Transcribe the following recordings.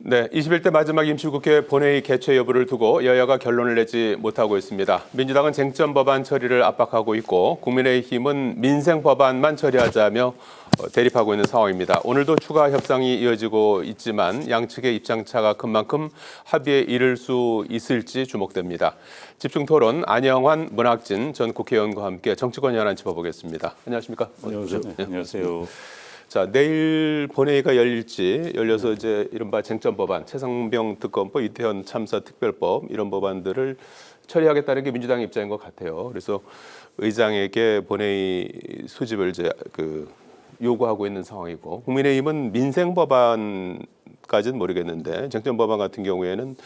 네, 21대 마지막 임시국회 본회의 개최 여부를 두고 여야가 결론을 내지 못하고 있습니다. 민주당은 쟁점 법안 처리를 압박하고 있고 국민의힘은 민생 법안만 처리하자며 대립하고 있는 상황입니다. 오늘도 추가 협상이 이어지고 있지만 양측의 입장차가 큰 만큼 합의에 이를 수 있을지 주목됩니다. 집중 토론 안영환, 문학진 전 국회의원과 함께 정치권 현안 짚어보겠습니다. 안녕하십니까? 안녕하세요. 네. 안녕하세요. 자, 내일 본회의가 열려서 이제 이른바 쟁점 법안, 최상병 특검법, 이태원 참사 특별법 이런 법안들을 처리하겠다는 게 민주당 입장인 것 같아요. 그래서 의장에게 본회의 소집을 이제 요구하고 있는 상황이고, 국민의힘은 민생 법안까지는 모르겠는데 쟁점 법안 같은 경우에는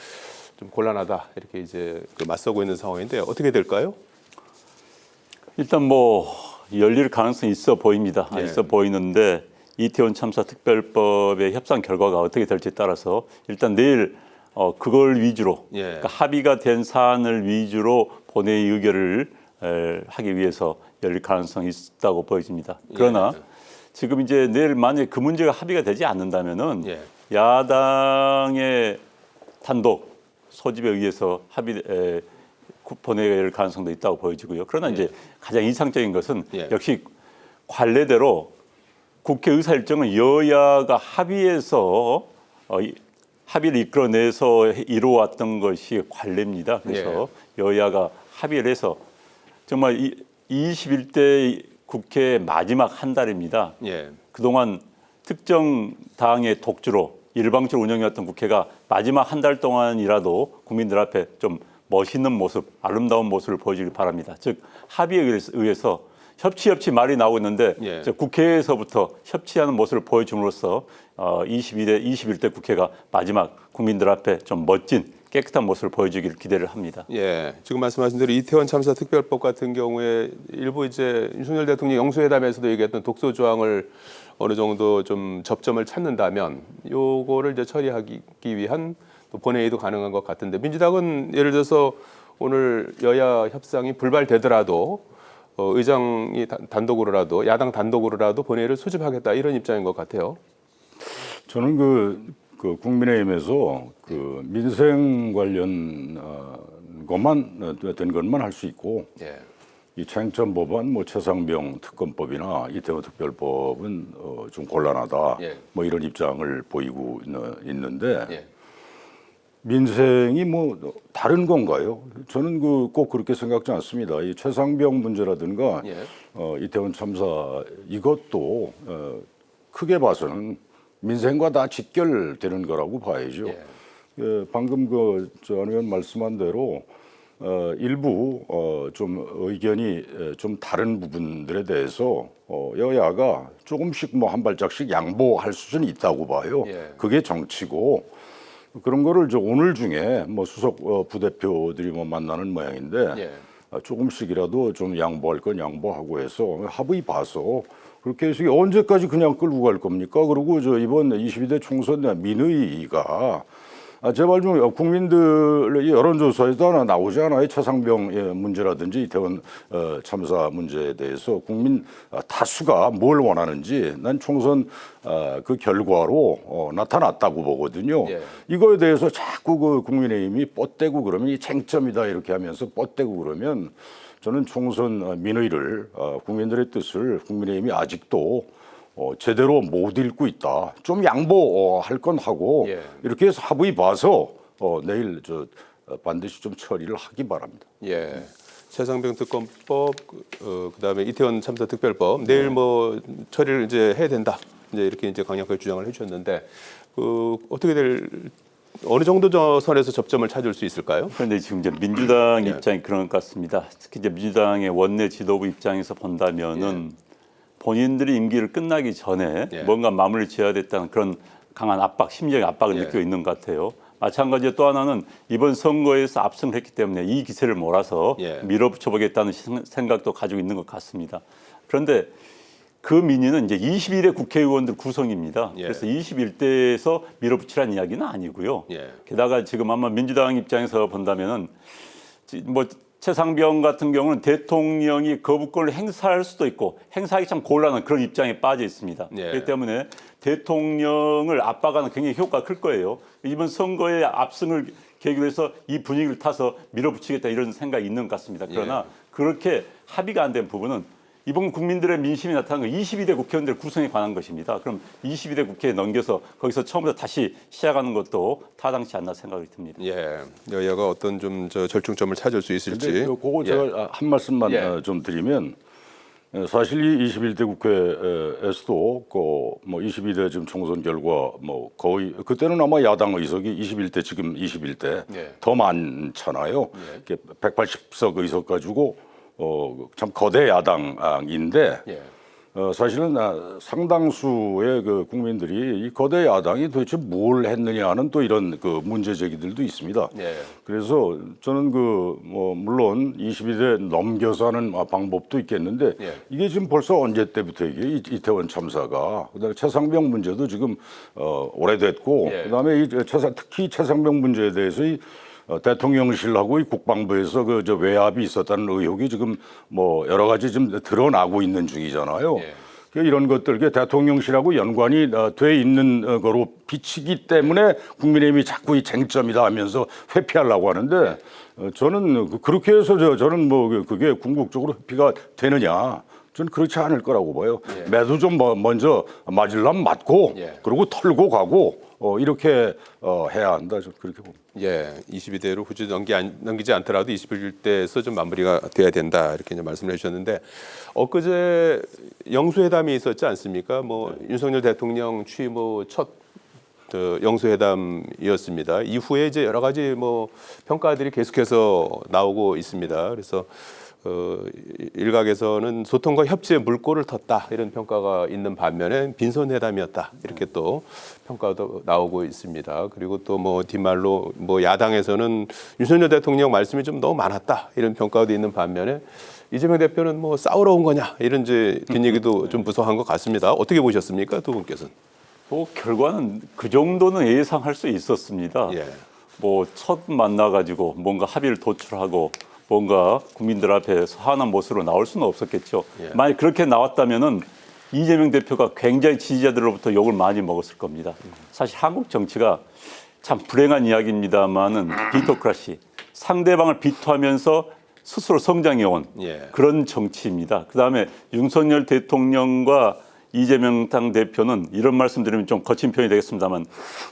좀 곤란하다 이렇게 이제 맞서고 있는 상황인데 어떻게 될까요? 일단 열릴 가능성이 있어 보입니다. 예. 있어 보이는데 이태원 참사 특별법의 협상 결과가 어떻게 될지에 따라서 일단 내일 그걸 위주로 예. 그러니까 합의가 된 사안을 위주로 본회의 의결을 하기 위해서 열릴 가능성이 있다고 보여집니다. 그러나 예. 지금 이제 내일 만약에 그 문제가 합의가 되지 않는다면은 예. 야당의 단독 소집에 의해서 본회의가 열릴 가능성도 있다고 보여지고요. 그러나 이제 가장 이상적인 것은 역시 관례대로 국회 의사 일정은 여야가 합의해서 합의를 이끌어내서 이루어왔던 것이 관례입니다. 그래서 여야가 합의를 해서 정말 21대 국회 마지막 한 달입니다. 그동안 특정 당의 독주로 일방적으로 운영해왔던 국회가 마지막 한 달 동안이라도 국민들 앞에 좀 멋있는 모습, 아름다운 모습을 보여주길 바랍니다. 즉 합의에 의해서 협치 말이 나오고 있는데 국회에서부터 협치하는 모습을 보여줌으로써 21대 국회가 마지막 국민들 앞에 좀 멋진 깨끗한 모습을 보여주기를 기대를 합니다. 예, 지금 말씀하신 대로 이태원 참사 특별법 같은 경우에 일부 이제 윤석열 대통령 영수회담에서도 얘기했던 독소 조항을 어느 정도 좀 접점을 찾는다면 요거를 이제 처리하기 위한 또 본회의도 가능한 것 같은데, 민주당은 예를 들어서 오늘 여야 협상이 불발되더라도 의장이 단독으로라도 야당 단독으로라도 본회의를 소집하겠다 이런 입장인 것 같아요. 저는 그 국민의힘에서 그 민생 관련 것만 된 것만 할 수 있고 이 쟁점 법안 최상병 특검법이나 이태원 특별법은 좀 곤란하다 이런 입장을 보이고 있는데 민생이 다른 건가요? 저는 꼭 그렇게 생각지 않습니다. 이 최상병 문제라든가 이태원 참사 이것도 크게 봐서는 민생과 다 직결되는 거라고 봐야죠. 방금 안 의원 말씀한 대로 일부 좀 의견이 좀 다른 부분들에 대해서 여야가 조금씩 한 발짝씩 양보할 수준이 있다고 봐요. 그게 정치고. 그런 거를 오늘 중에 수석 부대표들이 만나는 모양인데 조금씩이라도 좀 양보할 건 양보하고 해서 합의 봐서 그렇게 해서 언제까지 그냥 끌고 갈 겁니까? 그리고 이번 22대 총선 민의가 제발 좀 국민들 여론조사에도 하나 나오지 않아요? 최상병 문제라든지 이태원 참사 문제에 대해서 국민 다수가 뭘 원하는지 난 총선 그 결과로 나타났다고 보거든요. 이거에 대해서 자꾸 국민의힘이 뻗대고 그러면 이 쟁점이다 이렇게 하면서 뻗대고 그러면 저는 총선 민의를 국민들의 뜻을 국민의힘이 아직도 제대로 못 읽고 있다. 좀 양보할 건 하고 이렇게 해서 합의 봐서 내일 반드시 좀 처리를 하기 바랍니다. 최상병 특검법, 그다음에 이태원 참사 특별법 내일 처리를 이제 해야 된다. 이렇게 이제 강력하게 주장을 해주셨는데 어느 정도 선에서 접점을 찾을 수 있을까요? 그런데 지금 이제 민주당 입장이 그런 것 같습니다. 특히 이제 민주당의 원내 지도부 입장에서 본다면은. 본인들이 임기를 끝나기 전에 뭔가 마무리 지어야 됐다는 그런 강한 압박, 심리적 압박을 느끼고 있는 것 같아요. 마찬가지로 또 하나는 이번 선거에서 압승을 했기 때문에 이 기세를 몰아서 밀어붙여보겠다는 생각도 가지고 있는 것 같습니다. 그런데 그 민의는 이제 21대 국회의원들 구성입니다. 그래서 21대에서 밀어붙이라는 이야기는 아니고요. 게다가 지금 아마 민주당 입장에서 본다면은 최상병 같은 경우는 대통령이 거부권을 행사할 수도 있고 행사하기 참 곤란한 그런 입장에 빠져 있습니다. 예. 그렇기 때문에 대통령을 압박하는 굉장히 효과가 클 거예요. 이번 선거의 압승을 계기로 해서 이 분위기를 타서 밀어붙이겠다 이런 생각이 있는 것 같습니다. 그러나 그렇게 합의가 안 된 부분은 이번 국민들의 민심이 나타난 건 22대 국회의원들 구성에 관한 것입니다. 그럼 22대 국회에 넘겨서 거기서 처음부터 다시 시작하는 것도 타당치 않나 생각이 듭니다. 예, 여야가 어떤 좀 저 절충점을 찾을 수 있을지. 근데 그거 제가 한 말씀만 좀 드리면 사실 이 21대 국회에서도 뭐 22대 지금 총선 결과 뭐 거의 그때는 아마 야당 의석이 21대 지금 21대 더 많잖아요. 180석 의석 가지고 참 거대 야당인데 사실은 상당수의 그 국민들이 이 거대 야당이 도대체 뭘 했느냐는 또 이런 그 문제 제기들도 있습니다. 그래서 저는 뭐 물론 22대 넘겨서 하는 방법도 있겠는데 이게 지금 벌써 언제 때부터 이게 이태원 참사가 그다음에 최상병 문제도 지금 오래됐고 그다음에 특히 최상병 문제에 대해서 대통령실하고 이 국방부에서 저 외압이 있었다는 의혹이 지금 뭐 여러 가지 좀 드러나고 있는 중이잖아요. 이런 것들 대통령실하고 연관이 돼 있는 거로 비치기 때문에 국민의힘이 자꾸 이 쟁점이다 하면서 회피하려고 하는데 저는 그렇게 해서 저는 뭐 그게 궁극적으로 회피가 되느냐? 저는 그렇지 않을 거라고 봐요. 매도 좀 먼저 맞으려면 맞고 그리고 털고 가고 이렇게 해야 한다. 저 그렇게 봅니다. 22대로 굳이 넘기지 않더라도 21대에서 좀 마무리가 돼야 된다 이렇게 이제 말씀을 해주셨는데 엊그제 영수회담이 있었지 않습니까? 뭐 윤석열 대통령 취임 후 첫 영수회담이었습니다. 이후에 이제 여러 가지 뭐 평가들이 계속해서 나오고 있습니다. 그래서 일각에서는 소통과 협치에 물꼬를 텄다 이런 평가가 있는 반면에 빈손회담이었다 이렇게 또 평가도 나오고 있습니다. 그리고 또 뭐 뒷말로 뭐 야당에서는 윤석열 대통령 말씀이 좀 너무 많았다 이런 평가도 있는 반면에 이재명 대표는 뭐 싸우러 온 거냐 이런 이제 뒷얘기도 좀 무성한 것 같습니다. 어떻게 보셨습니까, 두 분께서는? 뭐 결과는 그 정도는 예상할 수 있었습니다. 뭐 첫 만나가지고 뭔가 합의를 도출하고 뭔가 국민들 앞에 서한한 모습으로 나올 수는 없었겠죠. 만약 그렇게 나왔다면은 이재명 대표가 굉장히 지지자들로부터 욕을 많이 먹었을 겁니다. 사실 한국 정치가 참 불행한 이야기입니다만은 비토크라시, 상대방을 비토하면서 스스로 성장해온 그런 정치입니다. 그다음에 윤석열 대통령과 이재명 당 대표는 이런 말씀드리면 좀 거친 표현이 되겠습니다만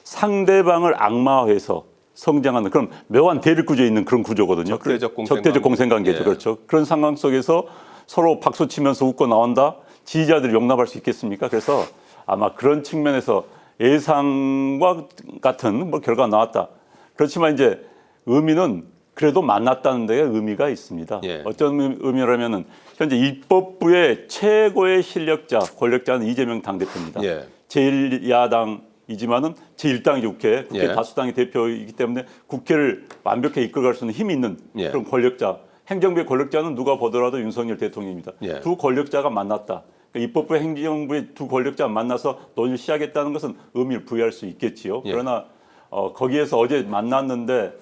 상대방을 악마화해서 성장하는 그런 묘한 대립 구조에 있는 그런 구조거든요. 적대적 공생관계죠. 그렇죠. 그런 상황 속에서 서로 박수 치면서 웃고 나온다. 지지자들이 용납할 수 있겠습니까? 그래서 아마 그런 측면에서 예상과 같은 뭐 결과가 나왔다. 그렇지만 이제 의미는 그래도 만났다는 데 의미가 있습니다. 어떤 의미라면은 현재 입법부의 최고의 실력자, 권력자는 이재명 당대표입니다. 제1야당이지만은 제1당이 국회 다수당의 대표이기 때문에 국회를 완벽히 이끌어갈 수 있는 힘이 있는 그런 권력자. 행정부의 권력자는 누가 보더라도 윤석열 대통령입니다. 두 권력자가 만났다. 그러니까 입법부 행정부의 두 권력자가 만나서 논의를 시작했다는 것은 의미를 부여할 수 있겠지요. 그러나 거기에서 어제 만났는데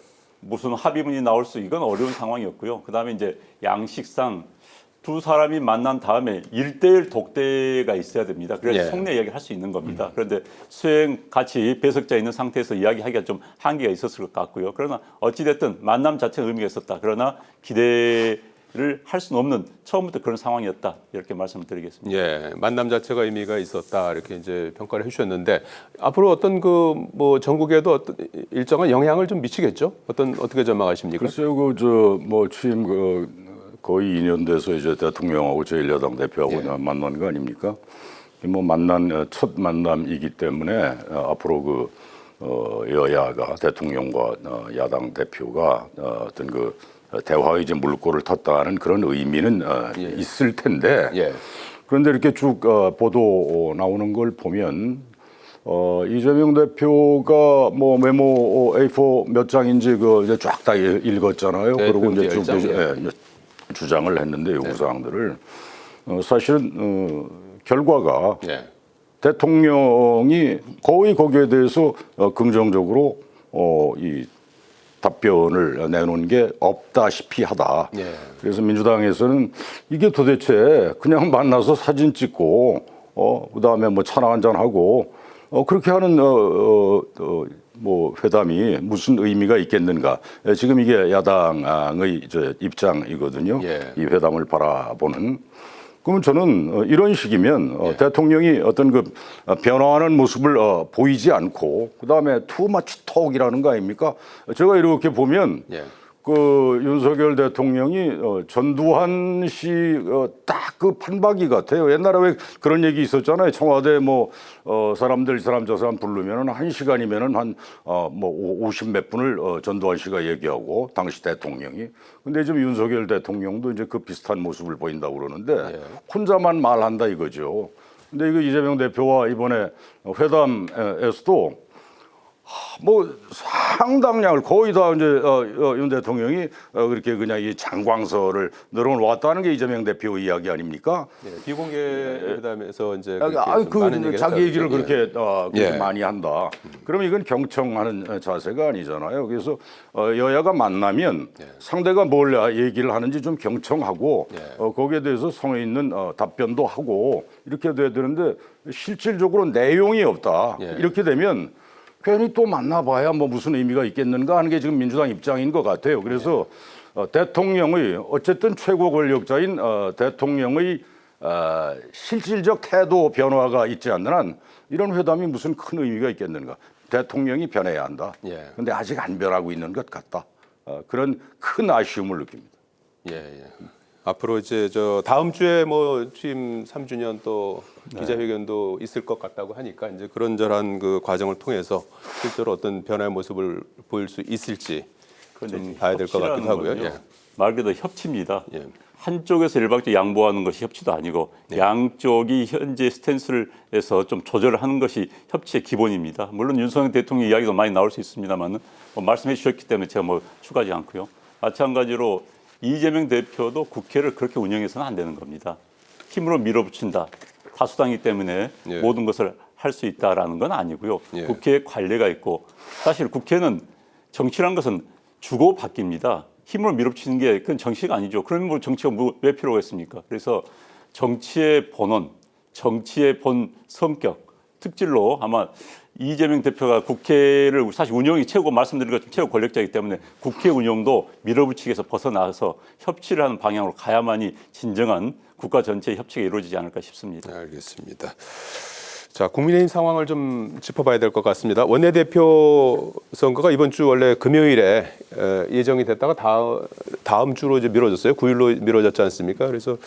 무슨 합의문이 나올 수 이건 어려운 상황이었고요. 그다음에 이제 양식상 두 사람이 만난 다음에 1대1 독대가 있어야 됩니다. 그래서 속내 이야기를 할 수 있는 겁니다. 그런데 수행 같이 배석자 있는 상태에서 이야기하기가 좀 한계가 있었을 것 같고요. 그러나 어찌됐든 만남 자체는 의미가 있었다. 그러나 기대를 할 수는 없는 처음부터 그런 상황이었다. 이렇게 말씀을 드리겠습니다. 만남 자체가 의미가 있었다. 이렇게 이제 평가를 해주셨는데 앞으로 어떤 그 뭐 전국에도 어떤 일정한 영향을 좀 미치겠죠? 어떻게 전망하십니까? 글쎄요, 뭐 취임 거의 2년 돼서 이제 대통령하고 제1야당 대표하고 만난 거 아닙니까? 뭐 첫 만남이기 때문에 앞으로 여야가 대통령과 야당 대표가 어떤 대화의 이제 물꼬를 텄다는 그런 의미는 있을 텐데 그런데 이렇게 쭉 보도 나오는 걸 보면 이재명 대표가 뭐 메모 A4 몇 장인지 이제 쫙 다 읽었잖아요. 그리고 이제 쭉 주장을 했는데 요구 사항들을 사실은 결과가 대통령이 거의 거기에 대해서 긍정적으로 답변을 내놓은 게 없다시피 하다. 예. 그래서 민주당에서는 이게 도대체 그냥 만나서 사진 찍고 그다음에 뭐 차나 한잔 하고 그렇게 하는 뭐 회담이 무슨 의미가 있겠는가? 지금 이게 야당의 입장이거든요. 예. 이 회담을 바라보는. 그러면 저는 이런 식이면 대통령이 어떤 그 변화하는 모습을 보이지 않고 그다음에 투마치 톡이라는 거 아닙니까? 제가 이렇게 보면 예. 그 윤석열 대통령이 전두환 씨 딱 그 판박이 같아요. 옛날에 왜 그런 얘기 있었잖아요. 청와대 뭐 사람들 이 사람 저 사람 부르면은 1시간이면은 한 뭐 50 몇 분을 전두환 씨가 얘기하고 당시 대통령이. 근데 지금 윤석열 대통령도 이제 그 비슷한 모습을 보인다고 그러는데 혼자만 말한다 이거죠. 근데 이거 이재명 대표와 이번에 회담에서도 뭐 상당량을 거의 다 이제 윤 대통령이 그렇게 그냥 이 장광설을 늘어놓았다는 게 이재명 대표 이야기 아닙니까? 예. 비공개 회담에서 이제 그 많은 자기 얘기를 했다고 그렇게, 그렇게 예. 많이 한다. 그러면 이건 경청하는 자세가 아니잖아요. 그래서 여야가 만나면 상대가 뭘 얘기를 하는지 좀 경청하고 거기에 대해서 성의 있는 답변도 하고 이렇게 돼야 되는데 실질적으로 내용이 없다. 이렇게 되면 괜히 또 만나봐야 뭐 무슨 의미가 있겠는가 하는 게 지금 민주당 입장인 것 같아요. 그래서 대통령의 어쨌든 최고 권력자인 대통령의 실질적 태도 변화가 있지 않는 한 이런 회담이 무슨 큰 의미가 있겠는가. 대통령이 변해야 한다. 그런데 아직 안 변하고 있는 것 같다. 그런 큰 아쉬움을 느낍니다. 예. 앞으로 이제 저 다음 주에 뭐 취임 3주년 또 기자회견도 있을 것 같다고 하니까 이제 그런저런 그 과정을 통해서 실제로 어떤 변화의 모습을 보일 수 있을지 좀 봐야 될 것 같기도 하고요. 예. 말 그대로 협치입니다. 예. 한쪽에서 일방적 양보하는 것이 협치도 아니고 양쪽이 현재 스탠스를 해서 좀 조절을 하는 것이 협치의 기본입니다. 물론 윤석열 대통령 이야기도 많이 나올 수 있습니다만은 말씀해 주셨기 때문에 제가 뭐 추가하지 않고요. 마찬가지로 이재명 대표도 국회를 그렇게 운영해서는 안 되는 겁니다. 힘으로 밀어붙인다. 다수당이기 때문에 모든 것을 할 수 있다라는 건 아니고요. 국회에 관례가 있고 사실 국회는 정치란 것은 주고 바뀝니다. 힘으로 밀어붙이는 게 그건 정치가 아니죠. 그러면 뭐 정치가 왜 필요했습니까? 그래서 정치의 본원, 정치의 본 성격, 특질로 아마 이재명 대표가 국회를 사실 운영이 최고 말씀드린 것처럼 최고 권력자이기 때문에 국회 운영도 밀어붙이기에서 벗어나서 협치를 하는 방향으로 가야만이 진정한 국가 전체의 협치가 이루어지지 않을까 싶습니다. 알겠습니다. 자, 국민의힘 상황을 좀 짚어봐야 될 것 같습니다. 원내대표 선거가 이번 주 원래 금요일에 예정이 됐다가 다음 주로 이제 미뤄졌어요. 9일로 미뤄졌지 않습니까? 그래서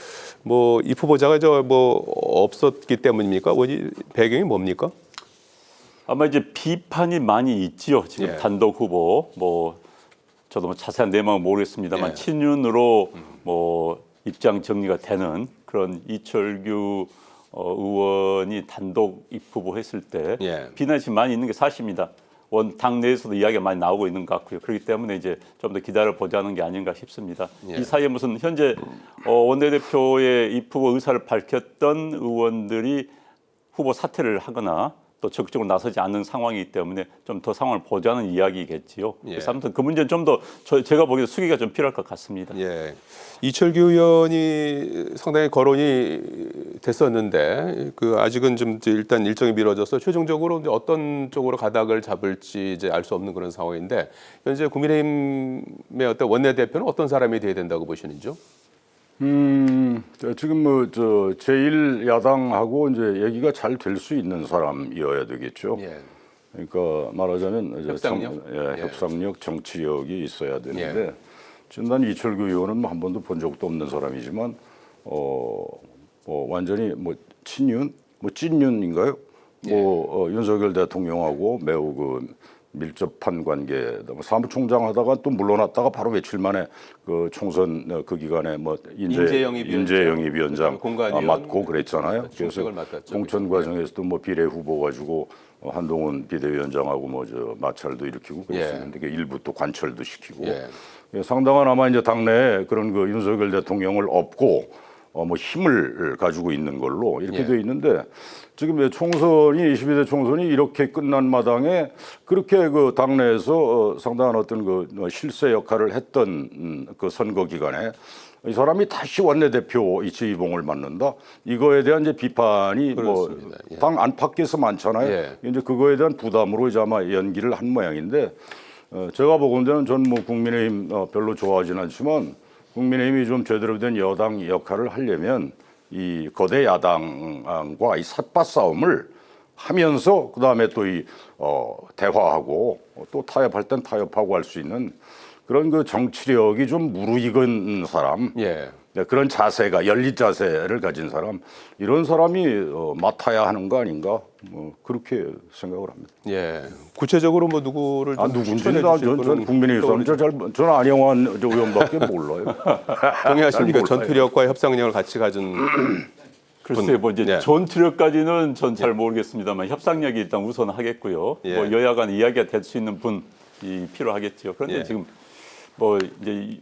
뭐 이 후보자가 뭐 없었기 때문입니까? 배경이 뭡니까? 아마 이제 비판이 많이 있지요. 지금 단독 후보 뭐 저도 뭐 자세한 내용은 모르겠습니다만 친윤으로 뭐 입장 정리가 되는 그런 이철규 의원이 단독 입후보했을 때 비난이 지금 많이 있는 게 사실입니다. 당 내에서도 이야기가 많이 나오고 있는 것 같고요. 그렇기 때문에 이제 좀 더 기다려 보자는 게 아닌가 싶습니다. 이 사이에 무슨 현재 원내대표의 입후보 의사를 밝혔던 의원들이 후보 사퇴를 하거나 또 적극적으로 나서지 않는 상황이기 때문에 좀 더 상황을 보자는 이야기겠지요. 그래서 아무튼 그 문제는 좀 더 제가 보기에도 수기가 좀 필요할 것 같습니다. 이철규 의원이 상당히 거론이 됐었는데 아직은 좀 일단 일정이 미뤄져서 최종적으로 이제 어떤 쪽으로 가닥을 잡을지 이제 알 수 없는 그런 상황인데 현재 국민의힘의 어떤 원내대표는 어떤 사람이 돼야 된다고 보시는지요? 지금 뭐 제1야당하고 이제 얘기가 잘 될 수 있는 사람이어야 되겠죠. 그러니까 말하자면 협상력, 정치력이 있어야 되는데 지금 난 이철규 의원은 한 번도 본 적도 없는 사람이지만 완전히 뭐 친윤, 뭐 찐윤인가요? 윤석열 대통령하고 매우 밀접한 관계다. 사무총장 하다가 또 물러났다가 바로 며칠 만에 그 총선 그 기간에 뭐 인재영입 위원장 맡고 그랬잖아요. 그래서 공천 과정에서도 뭐 비례 후보 가지고 한동훈 비대위원장하고 뭐 마찰도 일으키고 그랬었는데 일부 또 관철도 시키고 상당한 아마 이제 당내에 그런 윤석열 대통령을 업고 뭐 힘을 가지고 있는 걸로 이렇게 예. 돼 있는데 지금 총선이 22대 총선이 이렇게 끝난 마당에 그렇게 그 당내에서 상당한 어떤 그 실세 역할을 했던 그 선거 기간에 이 사람이 다시 원내대표 이 지휘봉을 맡는다. 이거에 대한 이제 비판이 그렇습니다. 예. 뭐 당 안팎에서 많잖아요. 예. 이제 그거에 대한 부담으로 이제 아마 연기를 한 모양인데 제가 보건대는 전 뭐 국민의힘 별로 좋아하지는 않지만 국민의힘이 좀 제대로 된 여당 역할을 하려면 이 거대 야당과 이 삿바 싸움을 하면서 그 다음에 또 이 대화하고 또 타협할 땐 타협하고 할 수 있는 그런 그 정치력이 좀 무르익은 사람, 예. 그런 자세가 열린 자세를 가진 사람 이런 사람이 맡아야 하는 거 아닌가 뭐 그렇게 생각을 합니다. 예. 구체적으로 뭐 누구를 좀 누군지 추천해 전 주실 분은 국민의힘 사람 저는 안영환 의원밖에 몰라요. 동의하십니까? 잘 몰라요. 전투력과 협상력을 같이 가진 글쎄 뭐 이제 예. 전투력까지는 전 잘 모르겠습니다만 협상력이 일단 우선하겠고요. 예. 뭐 여야 간 이야기가 될 수 있는 분이 필요하겠죠. 그런데 예. 지금 뭐 이제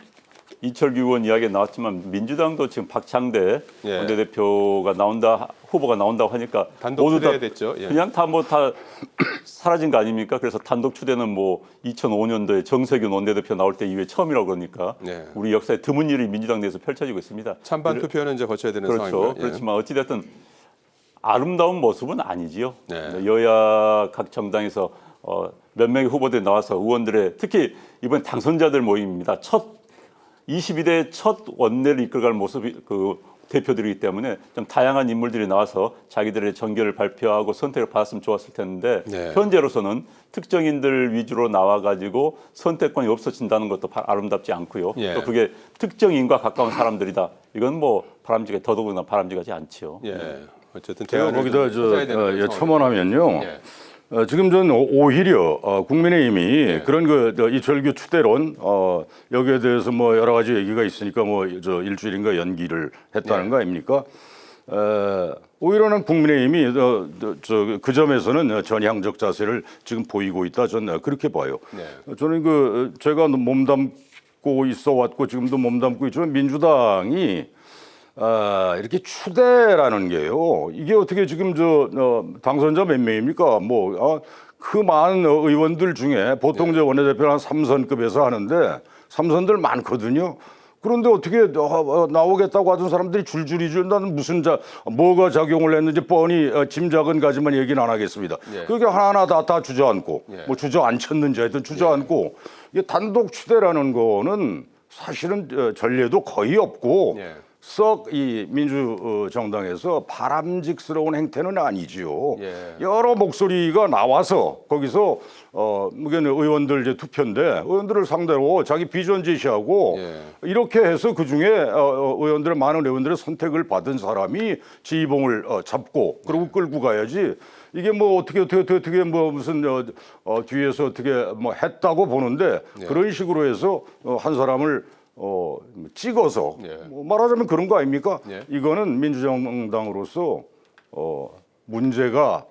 이철규 의원 이야기가 나왔지만 민주당도 지금 박창대 예. 원내대표가 나온다 후보가 나온다고 하니까 단독 모두 다 추대됐죠. 예. 그냥 다 사라진 거 아닙니까? 그래서 단독 추대는 뭐 2005년도에 정세균 원내대표 나올 때 이후에 처음이라고 그러니까 예. 우리 역사에 드문 일이 민주당 내에서 펼쳐지고 있습니다. 찬반 투표는 이제 거쳐야 되는 그렇죠. 상황이고요. 예. 그렇지만 어찌됐든 아름다운 모습은 아니지요. 네. 여야 각 정당에서 몇 명의 후보들이 나와서 의원들의 특히 이번 당선자들 모임입니다. 22대 첫 원내를 이끌어갈 모습이 그 대표들이기 때문에 좀 다양한 인물들이 나와서 자기들의 정견을 발표하고 선택을 받았으면 좋았을 텐데 네. 현재로서는 특정인들 위주로 나와가지고 선택권이 없어진다는 것도 아름답지 않고요. 예. 또 그게 특정인과 가까운 사람들이다. 이건 뭐 바람직해 더더구나 바람직하지 않지요. 예. 어쨌든 제가 대화를 거기다 좀 해야 되는 상황이에요. 첨언하면요. 예. 지금 전 오히려 국민의힘이 그런 그 이철규 추대론 여기에 대해서 뭐 여러 가지 얘기가 있으니까 뭐 저 일주일인가 연기를 했다는 거 아닙니까? 오히려는 국민의힘이 그 점에서는 전향적 자세를 지금 보이고 있다. 저는 그렇게 봐요. 네. 저는 그 제가 몸담고 있어 왔고 지금도 몸담고 있지만 민주당이 이렇게 추대라는 게요. 이게 어떻게 지금 당선자 몇 명입니까? 그 많은 의원들 중에 보통 저 원내대표는 한 3선급에서 하는데 3선들 많거든요. 그런데 어떻게 나오겠다고 하던 사람들이 줄줄이 나는 뭐가 작용을 했는지 뻔히 짐작은 가지만 얘기는 안 하겠습니다. 예. 그게 하나하나 다 주저앉고 예. 뭐 주저앉혔는지 하여튼 주저앉고 이게 단독 추대라는 거는 사실은 전례도 거의 없고 예. 썩 이 민주정당에서 바람직스러운 행태는 아니지요. 예. 여러 목소리가 나와서 거기서 의원들 이제 투표인데 의원들을 상대로 자기 비전 제시하고 예. 이렇게 해서 그 중에 많은 의원들의 선택을 받은 사람이 지휘봉을 잡고 그리고 끌고 가야지. 이게 뭐 어떻게 뭐 무슨 뒤에서 어떻게 뭐 했다고 보는데 그런 식으로 해서 한 사람을 찍어서 예. 뭐 말하자면 그런 거 아닙니까? 예. 이거는 민주정당으로서 문제가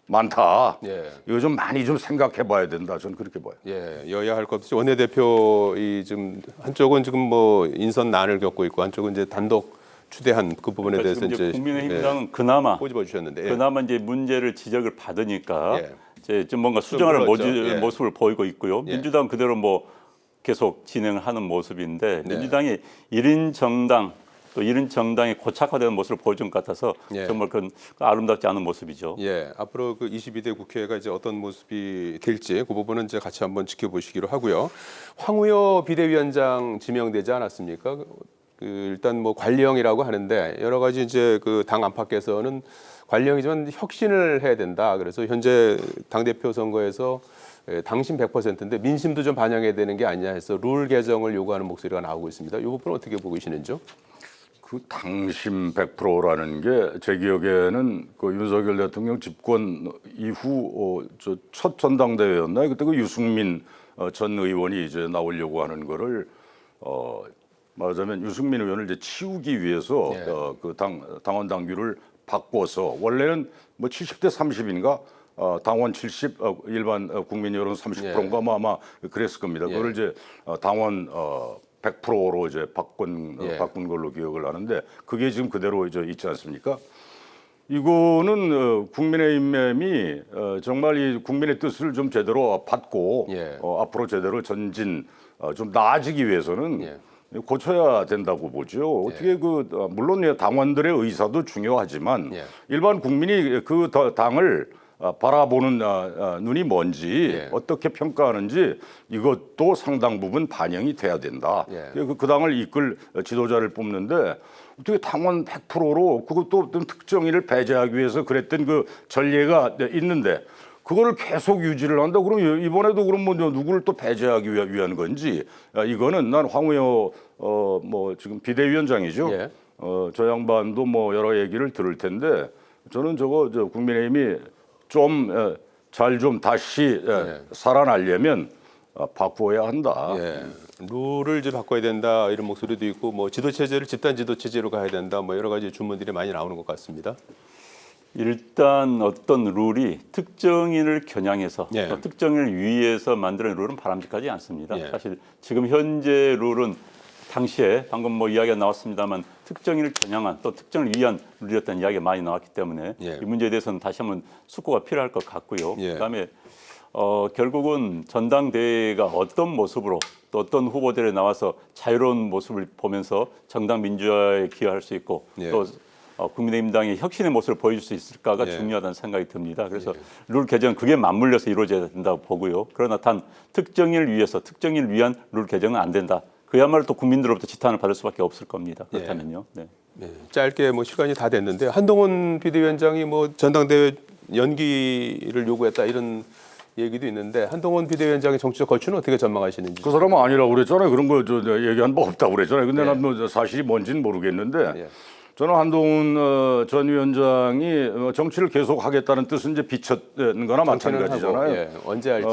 많다. 예. 이거 좀 많이 좀 생각해봐야 된다. 저는 그렇게 봐요. 예, 여야 할 것 없이 원내대표 지금 한쪽은 지금 뭐 인선난을 겪고 있고 한쪽은 이제 단독 추대한 그 부분에 그러니까 대해서 지금 이제 국민의힘당은 그나마 꼬집어 주셨는데. 예. 그나마 이제 문제를 지적을 받으니까 예. 이제 좀 뭔가 수정하는 물었죠. 예. 모습을 보이고 있고요. 예. 민주당 그대로 뭐 계속 진행을 하는 모습인데 네. 민주당이 1인 정당 또 1인 정당이 고착화되는 모습을 보여준 것 같아서 예. 정말 그건 아름답지 않은 모습이죠. 예, 앞으로 그 22대 국회가 이제 어떤 모습이 될지 그 부분은 이제 같이 한번 지켜보시기로 하고요. 황우여 비대위원장 지명되지 않았습니까? 그 일단 뭐 관리형이라고 하는데 여러 가지 이제 그 당 안팎에서는 관리형이지만 혁신을 해야 된다. 그래서 현재 당 대표 선거에서 당심 100%인데 민심도 좀 반영해야 되는 게 아니냐 해서 룰 개정을 요구하는 목소리가 나오고 있습니다. 이 부분은 어떻게 보고 계시는지요? 그 당심 100%라는 게 제 기억에는 그 윤석열 대통령 집권 이후 첫 전당대회였나요? 그때 그 유승민 전 의원이 이제 나오려고 하는 거를 말하자면 유승민 의원을 이제 치우기 위해서 예. 그 당원 당규를 바꿔서 원래는 뭐 70대 30인가 당원 70, 일반 국민 여론 30%인가 뭐 아마 그랬을 겁니다. 예. 그걸 이제 당원 100%로 이제 바꾼 걸로 기억을 하는데 그게 지금 그대로 이제 있지 않습니까? 이거는 국민의힘이 정말 이 국민의 뜻을 좀 제대로 받고 앞으로 제대로 전진 좀 나아지기 위해서는 고쳐야 된다고 보죠. 어떻게 물론 당원들의 의사도 중요하지만 일반 국민이 그 당을 바라보는 눈이 뭔지 어떻게 평가하는지 이것도 상당 부분 반영이 돼야 된다. 그 당을 이끌 지도자를 뽑는데 어떻게 당원 100%로 그것도 어떤 특정인을 배제하기 위해서 그랬던 그 전례가 있는데 그거를 계속 유지를 한다. 그럼 이번에도 그럼 뭐 누구를 또 배제하기 위한 건지 이거는 난 황우여 뭐 지금 비대위원장이죠. 저 양반도 뭐 여러 얘기를 들을 텐데 저는 저 국민의힘이 좀 잘 좀 다시 살아나려면 바꾸어야 한다. 룰을 이제 바꿔야 된다 이런 목소리도 있고 뭐 지도 체제를 집단 지도 체제로 가야 된다 뭐 여러 가지 주문들이 많이 나오는 것 같습니다. 일단 어떤 룰이 특정인을 겨냥해서 또 특정인을 위해서 만드는 룰은 바람직하지 않습니다. 사실 지금 현재 룰은 당시에 방금 뭐 이야기가 나왔습니다만 특정인을 겨냥한 또 특정을 위한 룰이었다는 이야기가 많이 나왔기 때문에 이 문제에 대해서는 다시 한번 숙고가 필요할 것 같고요. 그다음에 결국은 전당대회가 어떤 모습으로 또 어떤 후보들이 나와서 자유로운 모습을 보면서 정당 민주화에 기여할 수 있고 또 국민의힘당의 혁신의 모습을 보여줄 수 있을까가 중요하다는 생각이 듭니다. 그래서 룰 개정 그게 맞물려서 이루어져야 된다고 보고요. 그러나 단 특정인을 위해서 특정인을 위한 룰 개정은 안 된다. 그야말로 또 국민들로부터 지탄을 받을 수밖에 없을 겁니다. 그렇다면요. 짧게 뭐 시간이 다 됐는데 한동훈 비대위원장이 뭐 전당대회 연기를 요구했다 이런 얘기도 있는데 한동훈 비대위원장의 정치적 거취는 어떻게 전망하시는지. 그 사람은 아니라고 그랬잖아요. 그런 거 얘기한 바 없다고 그랬잖아요. 근데 난 뭐 사실이 뭔지는 모르겠는데 저는 한동훈 전 위원장이 정치를 계속 하겠다는 뜻은 이제 비쳤는 거나 마찬가지잖아요. 언제 할지.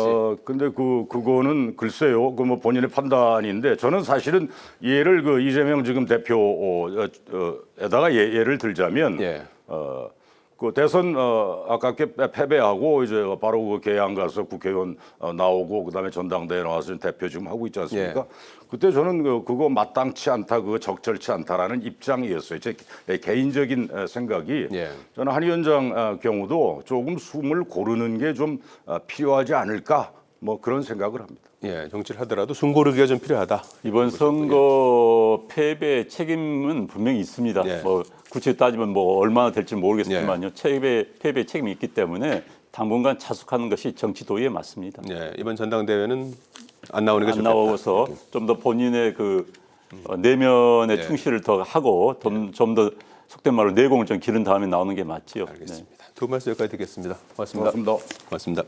근데 그거는 글쎄요. 그 뭐 본인의 판단인데 저는 사실은 예를 그 이재명 지금 대표에다가 예를 들자면 그 대선 아깝게 패배하고 이제 바로 그 개항 가서 국회의원 나오고 그다음에 전당대회 나와서 대표 지금 하고 있지 않습니까? 그때 저는 그거 마땅치 않다, 그거 적절치 않다라는 입장이었어요. 제 개인적인 생각이 저는 한 위원장 경우도 조금 숨을 고르는 게 좀 필요하지 않을까 뭐 그런 생각을 합니다. 정치를 하더라도 숨 고르기가 좀 필요하다. 이번 선거 패배의 책임은 분명히 있습니다. 뭐 구체적으로 따지면 뭐 얼마나 될지 모르겠지만요. 패배의 책임이 있기 때문에 당분간 자숙하는 것이 정치 도의에 맞습니다. 이번 전당대회는 안 나오는 게 좋겠다. 안 나와서 좀 더 본인의 그 내면의 충실을 더 하고 좀 더 속된 말로 내공을 좀 기른 다음에 나오는 게 맞지요. 알겠습니다. 두 말씀 여기까지 듣겠습니다. 고맙습니다. 고맙습니다. 고맙습니다.